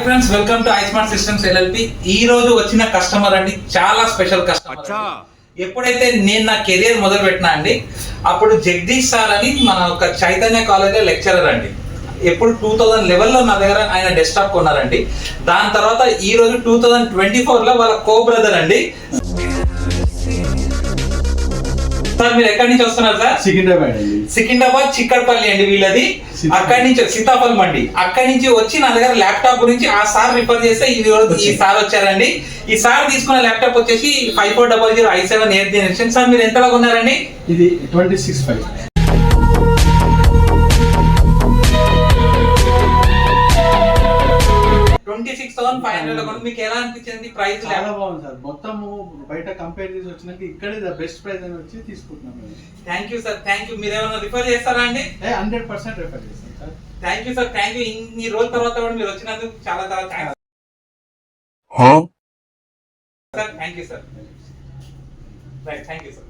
Friends, welcome to iSmart systems LLP. ఈ రోజు వచ్చిన కస్టమర్ అండి చాలా స్పెషల్ కస్టమర్. ఎప్పుడైతే నేను నా కెరియర్ మొదలు పెట్టినా అండి, అప్పుడు జగదీష్ సార్ అని మన ఒక చైతన్య కాలేజ్ లెక్చరర్ అండి. ఎప్పుడు 2011లో నా దగ్గర ఆయన డెస్క్టాప్ కొన్నారండి. దాని తర్వాత ఈ రోజు 2024లో వాళ్ళ కో బ్రదర్ అండి. సార్ మీరు ఎక్కడి నుంచి వస్తున్నారు సార్? సికింద్రాబాద్ చిక్కడపల్లి అండి వీళ్ళది. అక్కడి నుంచి సీతాఫలం మండి, అక్కడి నుంచి వచ్చి నా దగ్గర ల్యాప్టాప్ గురించి ఆ సార్ రిఫర్ చేస్తే ఈ సార్ వచ్చారండి. ఈ సార్ తీసుకున్న ల్యాప్టాప్ వచ్చేసి 5400 i7 8th జనరేషన్. సార్ మీరు ఎంతలో కొన్నారండి? ఇది 26,500. 26,500 మీకు ఎలా అనిపించింది ప్రైస్? చాలా బాగుంది సార్. మొత్తము బయట కంపేర్ చేసి వచ్చినాక ఇక్కడే ద బెస్ట్ ప్రైస్ అని వచ్చి తీసుకుంటున్నాం. Thank you sir, thank you. మీరు ఏమైనా రిఫర్ చేస్తారా అండి? 100% రిఫర్ చేస్తాం sir. Thank you sir, thank you. ఇన్ని రోజుల తర్వాత కూడా మీరు వచ్చినందుకు చాలా చాలా thanks sir. Thank you sir. Right, thank you sir.